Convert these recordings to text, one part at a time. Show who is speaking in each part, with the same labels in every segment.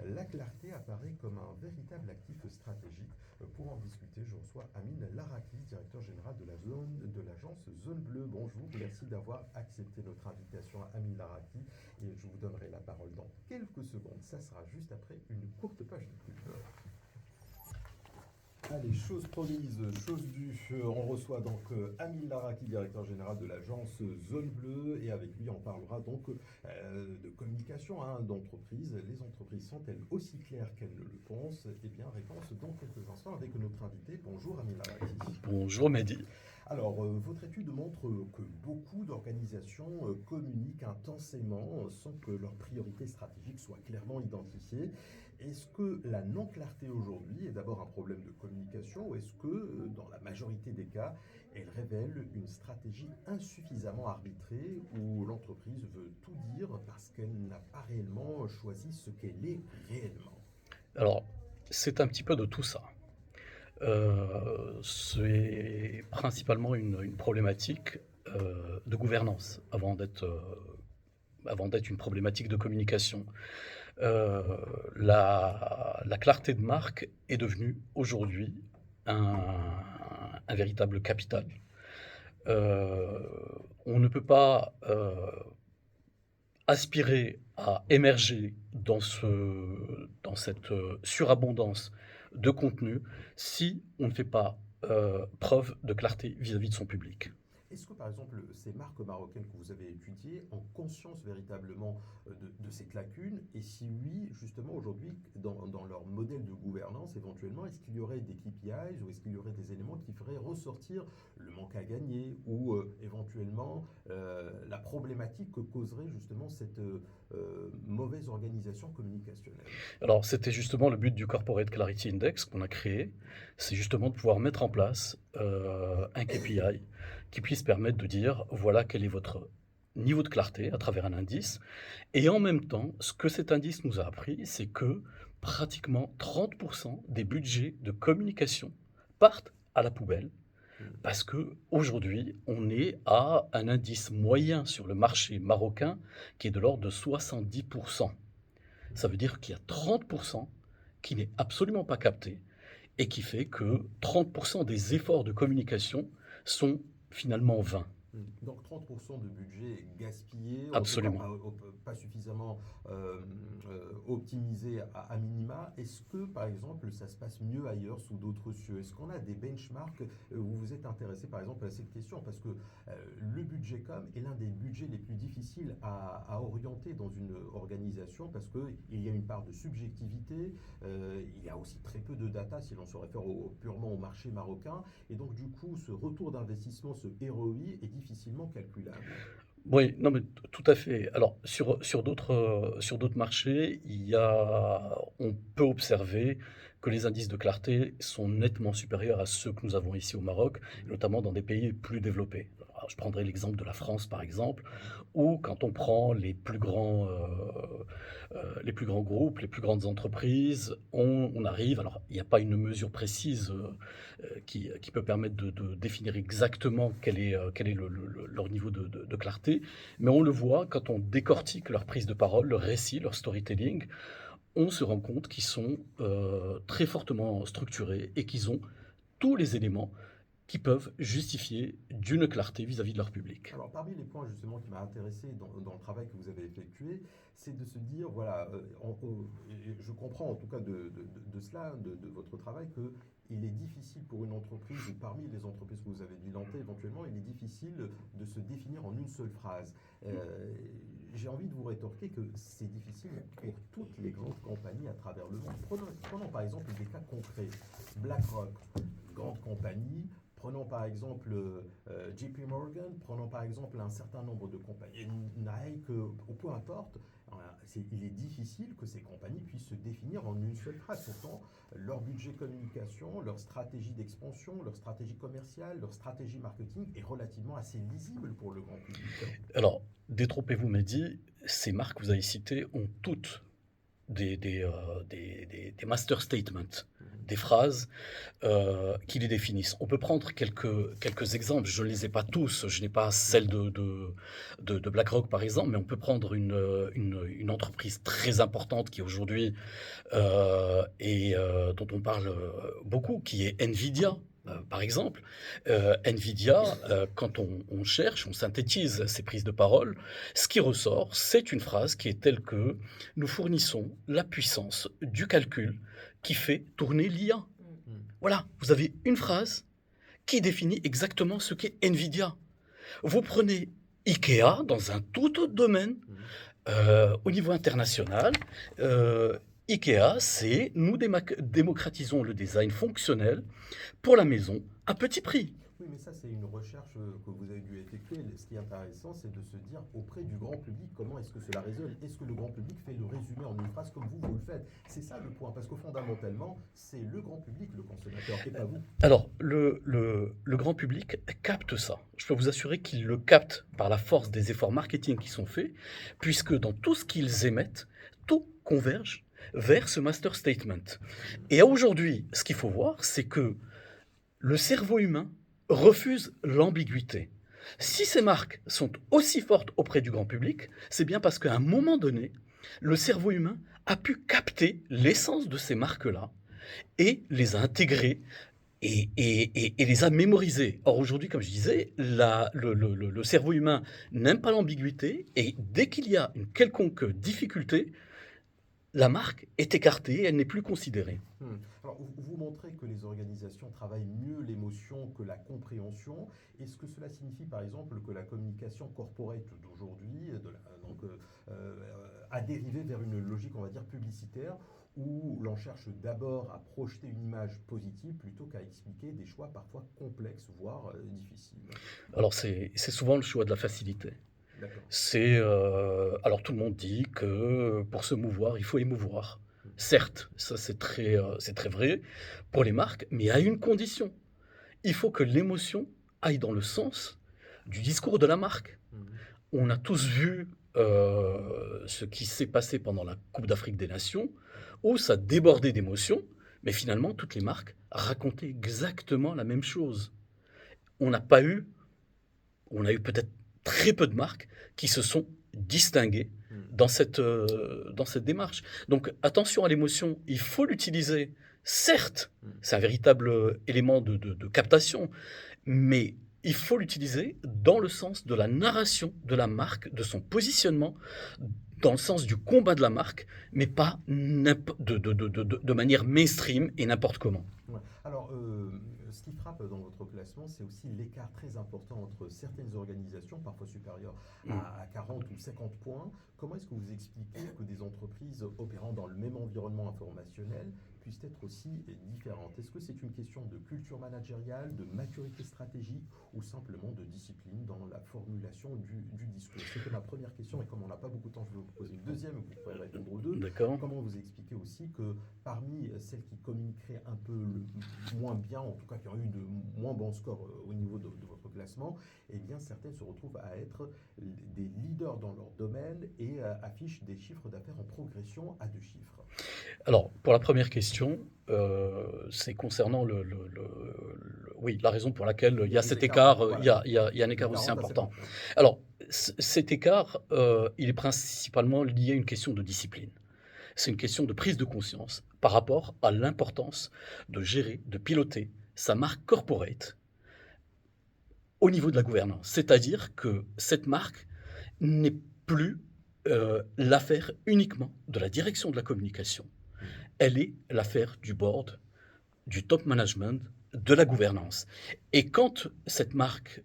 Speaker 1: La clarté apparaît comme un véritable actif stratégique. Pour en discuter, je reçois Amine Laraki, directeur général de l'agence Zone Bleue. Bonjour, merci d'avoir accepté notre invitation, Amine Laraki, et je vous donnerai la parole dans quelques secondes. Ça sera juste après une courte page de pub. Allez, chose promise, chose due. On reçoit donc Amine Laraki, directeur général de l'agence Zone Bleue, et avec lui on parlera donc de communication d'entreprise. Les entreprises sont-elles aussi claires qu'elles ne le pensent? Eh bien, réponse dans quelques instants avec notre invité. Bonjour Amine Laraki.
Speaker 2: Bonjour Mehdi.
Speaker 1: Alors, votre étude montre que beaucoup d'organisations communiquent intensément sans que leurs priorités stratégiques soient clairement identifiées. Est-ce que la non-clarté aujourd'hui est d'abord un problème de communication ou est-ce que, dans la majorité des cas, elle révèle une stratégie insuffisamment arbitrée où l'entreprise veut tout dire parce qu'elle n'a pas réellement choisi ce qu'elle est réellement?
Speaker 2: Alors, c'est un petit peu de tout ça. C'est principalement une problématique de gouvernance avant d'être une problématique de communication. Euh, la clarté de marque est devenue aujourd'hui un véritable capital. Euh, on ne peut pas aspirer à émerger dans cette surabondance de contenu si on ne fait pas preuve de clarté vis-à-vis de son public.
Speaker 1: Est-ce que par exemple ces marques marocaines que vous avez étudiées ont conscience véritablement de cette lacune? Et si oui, justement aujourd'hui, dans leur modèle de gouvernance éventuellement, est-ce qu'il y aurait des KPIs ou est-ce qu'il y aurait des éléments qui feraient ressortir le manque à gagner ou éventuellement la problématique que causerait justement cette mauvaise organisation communicationnelle?
Speaker 2: Alors c'était justement le but du Corporate Clarity Index qu'on a créé, c'est justement de pouvoir mettre en place un KPI qui puisse permettre de dire voilà quel est votre niveau de clarté à travers un indice. Et en même temps, ce que cet indice nous a appris, c'est que pratiquement 30% des budgets de communication partent à la poubelle parce que aujourd'hui, on est à un indice moyen sur le marché marocain qui est de l'ordre de 70%. Ça veut dire qu'il y a 30% qui n'est absolument pas capté et qui fait que 30% des efforts de communication sont finalement vains.
Speaker 1: Donc 30% de budget gaspillé, en tout cas
Speaker 2: Absolument.
Speaker 1: pas suffisamment optimisé à minima. Est-ce que par exemple ça se passe mieux ailleurs sous d'autres cieux? Est-ce qu'on a des benchmarks où vous vous êtes intéressé par exemple à cette question? Parce que le budget com est l'un des budgets les plus difficiles à orienter dans une organisation parce qu'il y a une part de subjectivité, il y a aussi très peu de data si l'on se réfère purement au marché marocain. Et donc du coup ce retour d'investissement, ce ROI est difficilement calculable.
Speaker 2: Oui, non, mais tout à fait. Alors, sur d'autres marchés, on peut observer que les indices de clarté sont nettement supérieurs à ceux que nous avons ici au Maroc, notamment dans des pays plus développés. Alors, je prendrai l'exemple de la France, par exemple, où quand on prend les plus grands groupes, les plus grandes entreprises, on arrive, alors il n'y a pas une mesure précise qui peut permettre de définir exactement quel est leur niveau de clarté, mais on le voit quand on décortique leur prise de parole, leur récit, leur storytelling, on se rend compte qu'ils sont très fortement structurés et qu'ils ont tous les éléments qui peuvent justifier d'une clarté vis-à-vis de leur public.
Speaker 1: Alors, parmi les points justement qui m'a intéressé dans le travail que vous avez effectué, c'est de se dire, voilà, je comprends en tout cas de cela, de votre travail, que il est difficile pour une entreprise, ou parmi les entreprises que vous avez bilantées éventuellement, il est difficile de se définir en une seule phrase. J'ai envie de vous rétorquer que c'est difficile pour toutes les grandes compagnies à travers le monde. Prenons par exemple des cas concrets. BlackRock, grande compagnie. Prenons par exemple JP Morgan, prenons par exemple un certain nombre de compagnies, Nike, ou peu importe, il est difficile que ces compagnies puissent se définir en une seule phrase. Pourtant, leur budget communication, leur stratégie d'expansion, leur stratégie commerciale, leur stratégie marketing est relativement assez lisible pour le grand public.
Speaker 2: Alors, détrompez-vous, Mehdi, ces marques que vous avez citées ont toutes des master statements, des phrases qui les définissent. On peut prendre quelques exemples, je ne les ai pas tous, je n'ai pas celle de BlackRock par exemple, mais on peut prendre une entreprise très importante qui aujourd'hui dont on parle beaucoup, qui est Nvidia. Par exemple, Nvidia, quand on cherche, on synthétise ces prises de parole, ce qui ressort, c'est une phrase qui est telle que nous fournissons la puissance du calcul qui fait tourner l'IA. Voilà, vous avez une phrase qui définit exactement ce qu'est Nvidia. Vous prenez IKEA dans un tout autre domaine, au niveau international. IKEA, c'est nous démocratisons le design fonctionnel pour la maison à petit prix.
Speaker 1: Oui, mais ça, c'est une recherche que vous avez dû effectuer. Ce qui est intéressant, c'est de se dire auprès du grand public, comment est-ce que cela résonne? Est-ce que le grand public fait le résumé en une phrase comme vous le faites? C'est ça le point, parce que fondamentalement, c'est le grand public, le consommateur, et pas vous.
Speaker 2: Alors, le grand public capte ça. Je peux vous assurer qu'il le capte par la force des efforts marketing qui sont faits, puisque dans tout ce qu'ils émettent, tout converge vers ce master statement. Et aujourd'hui, ce qu'il faut voir, c'est que le cerveau humain refuse l'ambiguïté. Si ces marques sont aussi fortes auprès du grand public, c'est bien parce qu'à un moment donné, le cerveau humain a pu capter l'essence de ces marques-là et les a intégrées et les a mémorisées. Or aujourd'hui, comme je disais, le cerveau humain n'aime pas l'ambiguïté et dès qu'il y a une quelconque difficulté, la marque est écartée, elle n'est plus considérée.
Speaker 1: Alors, vous montrez que les organisations travaillent mieux l'émotion que la compréhension. Est-ce que cela signifie, par exemple, que la communication corporate d'aujourd'hui a dérivé vers une logique, on va dire, publicitaire, où l'on cherche d'abord à projeter une image positive plutôt qu'à expliquer des choix parfois complexes, voire difficiles?
Speaker 2: Alors, c'est souvent le choix de la facilité. Alors tout le monde dit que pour se mouvoir, il faut émouvoir. Certes, ça c'est très vrai pour les marques, mais à une condition. Il faut que l'émotion aille dans le sens du discours de la marque. On a tous vu ce qui s'est passé pendant la Coupe d'Afrique des Nations, où ça débordait d'émotions, mais finalement toutes les marques racontaient exactement la même chose. On a eu peut-être très peu de marques qui se sont distinguées dans cette démarche. Donc attention à l'émotion, il faut l'utiliser. Certes, c'est un véritable élément de captation, mais il faut l'utiliser dans le sens de la narration de la marque, de son positionnement, dans le sens du combat de la marque, mais pas de manière mainstream et n'importe comment.
Speaker 1: Ouais. Alors, ce qui frappe dans votre classement, c'est aussi l'écart très important entre certaines organisations, parfois supérieures à 40 ou 50 points. Comment est-ce que vous expliquez que des entreprises opérant dans le même environnement informationnel puissent être aussi différentes? Est-ce que c'est une question de culture managériale, de maturité stratégique ou simplement de discipline dans la formulation du discours? C'était ma première question et comme on n'a pas beaucoup de temps, je vais vous poser une deuxième et vous pourrez répondre aux deux.
Speaker 2: D'accord.
Speaker 1: Comment vous expliquez aussi que parmi celles qui communiqueraient un peu moins bien, en tout cas qui ont eu de moins bons scores au niveau de votre classement, eh bien certaines se retrouvent à être des leaders dans leur domaine et affichent des chiffres d'affaires en progression à 2 chiffres?
Speaker 2: Alors, pour la première question, c'est concernant oui, la raison pour laquelle il y a cet écart, voilà. il y a un écart aussi important. Alors, cet écart, il est principalement lié à une question de discipline. C'est une question de prise de conscience par rapport à l'importance de gérer, de piloter sa marque corporate au niveau de la gouvernance. C'est-à-dire que cette marque n'est plus l'affaire uniquement de la direction de la communication. Elle est l'affaire du board, du top management, de la gouvernance. Et quand cette marque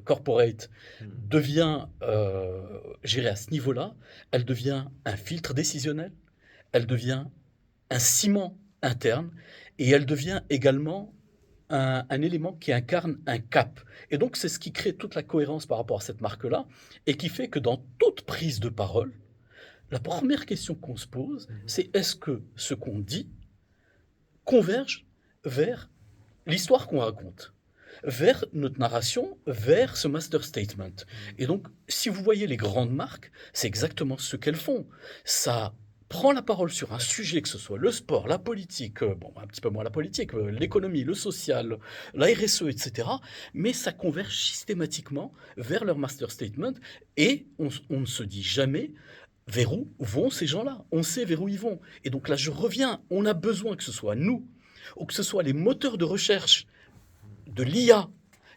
Speaker 2: corporate devient gérée à ce niveau-là, elle devient un filtre décisionnel, elle devient un ciment interne et elle devient également un élément qui incarne un cap. Et donc c'est ce qui crée toute la cohérence par rapport à cette marque-là et qui fait que dans toute prise de parole, la première question qu'on se pose, c'est est-ce que ce qu'on dit converge vers l'histoire qu'on raconte, vers notre narration, vers ce master statement. Et donc, si vous voyez les grandes marques, c'est exactement ce qu'elles font. Ça prend la parole sur un sujet, que ce soit le sport, la politique, bon, un petit peu moins la politique, l'économie, le social, la RSE, etc., mais ça converge systématiquement vers leur master statement et on ne se dit jamais vers où vont ces gens-là. On sait vers où ils vont. Et donc là, je reviens, on a besoin que ce soit nous ou que ce soit les moteurs de recherche de l'IA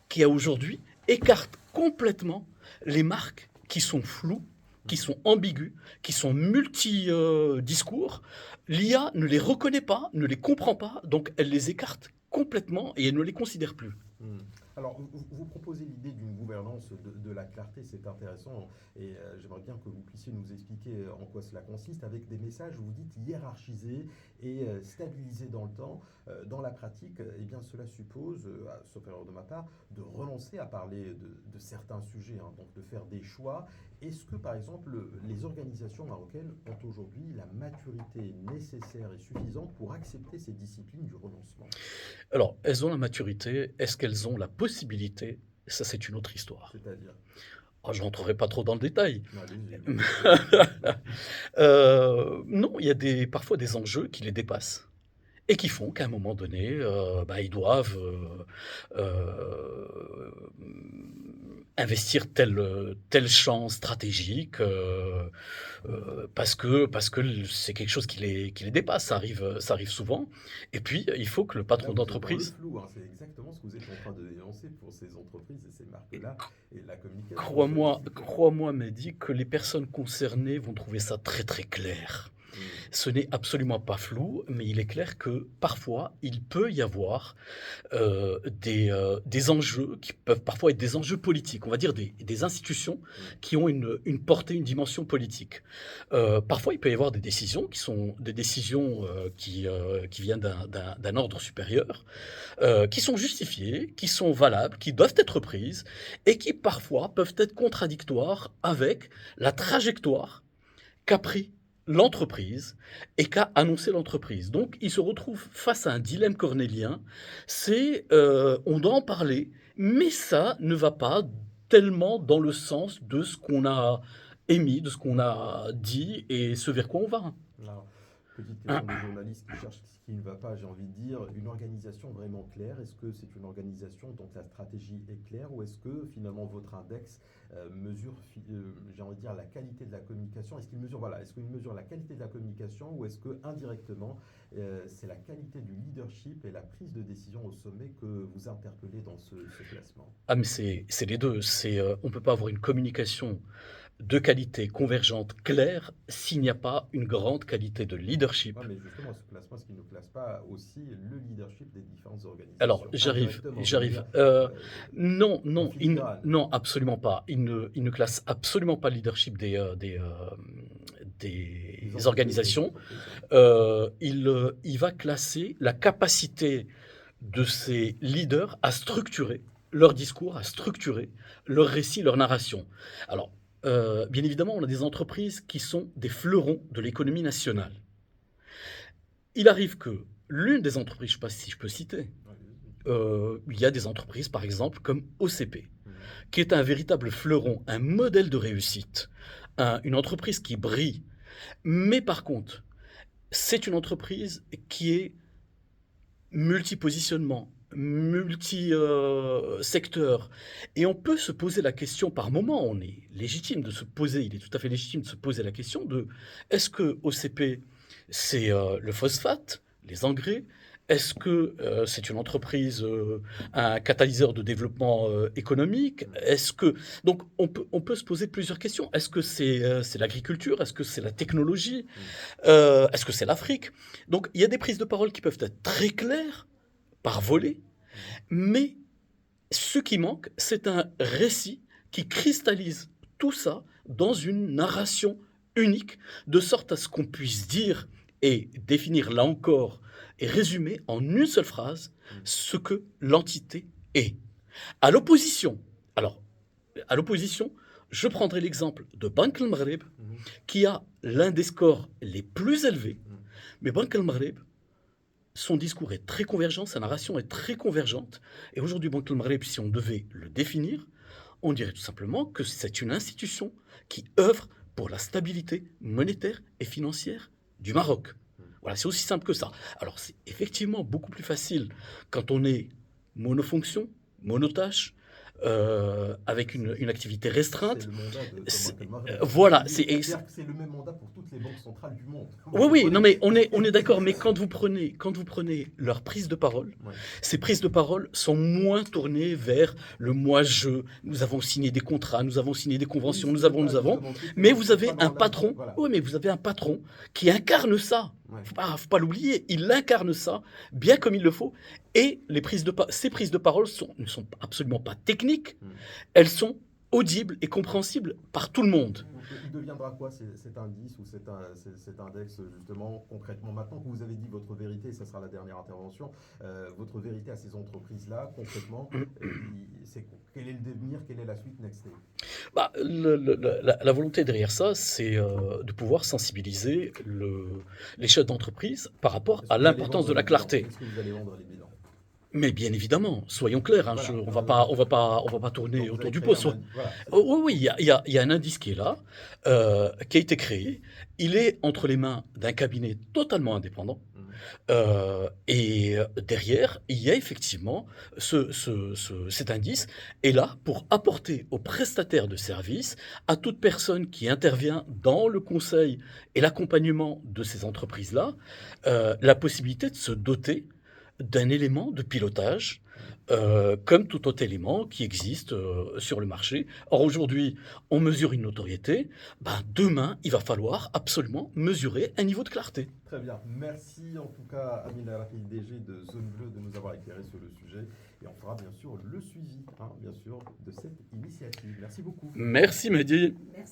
Speaker 2: qui a aujourd'hui écartent complètement les marques qui sont floues, qui sont ambiguës, qui sont multi-discours. L'IA ne les reconnaît pas, ne les comprend pas, donc elle les écarte complètement et elle ne les considère plus.
Speaker 1: Hmm. Alors, vous proposez l'idée d'une gouvernance de la clarté, c'est intéressant, et j'aimerais bien que vous puissiez nous expliquer en quoi cela consiste, avec des messages, vous dites, hiérarchisés et stabilisés dans le temps. Dans la pratique, eh bien, cela suppose, sauf erreur de ma part, de renoncer à parler de certains sujets, hein, donc de faire des choix. Est-ce que, par exemple, les organisations marocaines ont aujourd'hui la maturité nécessaire et suffisante pour accepter ces disciplines du renoncement?
Speaker 2: Alors, elles ont la maturité, est-ce qu'elles ont la possibilité? Ça, c'est une autre histoire.
Speaker 1: C'est-à-dire?
Speaker 2: Oh, je rentrerai pas trop dans le détail.
Speaker 1: Allez-y.
Speaker 2: Non, il y a parfois des enjeux qui les dépassent et qui font qu'à un moment donné, ils doivent investir tel champ stratégique parce que c'est quelque chose qui les dépasse. Ça arrive souvent. Et puis, il faut que le
Speaker 1: Là,
Speaker 2: patron
Speaker 1: vous êtes dans le
Speaker 2: d'entreprise,
Speaker 1: flou, hein, c'est exactement ce que vous êtes en train de dénoncer pour ces entreprises et ces marques-là, et la communication.
Speaker 2: crois-moi, Mehdi, que les personnes concernées vont trouver ça très très clair.
Speaker 1: Hmm.
Speaker 2: Ce n'est absolument pas flou, mais il est clair que parfois, il peut y avoir des enjeux qui peuvent parfois être des enjeux politiques, on va dire des institutions qui ont une portée, une dimension politique. Parfois, il peut y avoir des décisions qui sont des décisions qui viennent d'un ordre supérieur, qui sont justifiées, qui sont valables, qui doivent être prises et qui parfois peuvent être contradictoires avec la trajectoire qu'a pris l'entreprise et qu'a annoncé l'entreprise. Donc, il se retrouve face à un dilemme cornélien. On doit en parler, mais ça ne va pas tellement dans le sens de ce qu'on a émis, de ce qu'on a dit et ce vers quoi on va.
Speaker 1: Alors, petite question des journalistes qui cherchent ce qui ne va pas, j'ai envie de dire, une organisation vraiment claire. Est-ce que c'est une organisation dont la stratégie est claire ou est-ce que finalement votre index mesure, j'ai envie de dire, la qualité de la communication? Est-ce qu'il mesure, voilà, est-ce qu'il mesure la qualité de la communication ou est-ce que indirectement c'est la qualité du leadership et la prise de décision au sommet que vous interpellez dans ce classement?
Speaker 2: Ah, mais c'est les deux. On ne peut pas avoir une communication de qualité convergente, claire, s'il n'y a pas une grande qualité de leadership.
Speaker 1: Ouais, mais justement, ce classement, est-ce qu'il ne classe pas aussi le leadership des différentes organisations?
Speaker 2: Alors, j'arrive.
Speaker 1: Indirectement, je veux dire,
Speaker 2: Non,
Speaker 1: en
Speaker 2: non,
Speaker 1: filigrane.
Speaker 2: non, absolument pas. Il ne classe absolument pas le leadership
Speaker 1: Les
Speaker 2: des organisations.
Speaker 1: entreprises, hein.
Speaker 2: Il va classer la capacité de ces leaders à structurer leur discours, à structurer leur récit, leur narration. Alors, bien évidemment, on a des entreprises qui sont des fleurons de l'économie nationale. Il arrive que l'une des entreprises, je ne sais pas si je peux citer, il y a des entreprises, par exemple, comme OCP, qui est un véritable fleuron, un modèle de réussite, une entreprise qui brille. Mais par contre, c'est une entreprise qui est multi-positionnement, multi-secteur. Et on peut se poser la question, par moment, on est légitime de se poser, il est tout à fait légitime de se poser la question de est-ce que OCP, c'est le phosphate, les engrais? Est-ce que c'est une entreprise, un catalyseur de développement économique? Donc on peut se poser plusieurs questions. Est-ce que c'est l'agriculture? Est-ce que c'est la technologie? Est-ce que c'est l'Afrique? Donc il y a des prises de parole qui peuvent être très claires, par volet, mais ce qui manque, c'est un récit qui cristallise tout ça dans une narration unique, de sorte à ce qu'on puisse dire et définir là encore et résumer en une seule phrase ce que l'entité est. À l'opposition, alors, à l'opposition, je prendrai l'exemple de Bank el Maghreb, qui a l'un des scores les plus élevés, mais Bank el Maghreb, son discours est très convergent, sa narration est très convergente, et aujourd'hui, Bank el Maghreb, si on devait le définir, on dirait tout simplement que c'est une institution qui œuvre pour la stabilité monétaire et financière du Maroc. Voilà, c'est aussi simple que ça. Alors, c'est effectivement beaucoup plus facile quand on est monofonction, monotâche, avec une activité restreinte.
Speaker 1: C'est le mandat de
Speaker 2: C'est-
Speaker 1: Thomas Kelmar.
Speaker 2: voilà,
Speaker 1: C'est-à-dire que c'est le même mandat pour toutes les banques centrales du monde.
Speaker 2: oui, oui, non, mais on est d'accord, mais quand vous prenez leur prise de parole,
Speaker 1: Ouais.
Speaker 2: ces prises de parole sont moins tournées vers le moi-je. Nous avons signé des contrats, nous avons signé des conventions,
Speaker 1: Oui,
Speaker 2: nous
Speaker 1: c'est
Speaker 2: avons.
Speaker 1: justement,
Speaker 2: Mais vous
Speaker 1: c'est
Speaker 2: avez
Speaker 1: pas dans
Speaker 2: un
Speaker 1: la-
Speaker 2: patron,
Speaker 1: Voilà.
Speaker 2: oui, mais vous avez un patron qui incarne ça.
Speaker 1: Ouais.
Speaker 2: Faut pas l'oublier, il incarne ça bien comme il le faut. Et ces prises de parole ne sont absolument pas techniques, elles sont audibles et compréhensibles par tout le monde.
Speaker 1: Il deviendra quoi cet indice ou cet index, justement, concrètement, maintenant que vous avez dit votre vérité, et ça sera la dernière intervention, votre vérité à ces entreprises-là, concrètement, quel est le devenir, quelle est la suite next step?
Speaker 2: Bah, la volonté derrière ça, c'est de pouvoir sensibiliser les chefs d'entreprise par rapport
Speaker 1: Est-ce
Speaker 2: à
Speaker 1: que vous allez
Speaker 2: l'importance
Speaker 1: vendre
Speaker 2: de la
Speaker 1: les bilans?
Speaker 2: clarté.
Speaker 1: Est-ce que vous allez vendre les bilans?
Speaker 2: Mais bien évidemment, soyons clairs, hein,
Speaker 1: Voilà.
Speaker 2: on va pas tourner
Speaker 1: Donc vous
Speaker 2: autour
Speaker 1: avez
Speaker 2: du
Speaker 1: créé
Speaker 2: pot.
Speaker 1: voilà, c'est
Speaker 2: Oh,
Speaker 1: ça.
Speaker 2: oui, oui, il y a un indice qui est là, qui a été créé. Il est entre les mains d'un cabinet totalement indépendant. Et derrière, il y a effectivement cet indice est là pour apporter aux prestataires de services, à toute personne qui intervient dans le conseil et l'accompagnement de ces entreprises-là, la possibilité de se doter d'un élément de pilotage, comme tout autre élément qui existe sur le marché. Or, aujourd'hui, on mesure une notoriété. Ben, demain, il va falloir absolument mesurer un niveau de clarté.
Speaker 1: Très bien. Merci en tout cas, Amine Arafi, DG de Zone Bleue, de nous avoir éclairé sur le sujet. Et on fera bien sûr le suivi, bien sûr, de cette initiative. Merci beaucoup.
Speaker 2: Merci, Mehdi.
Speaker 3: Merci.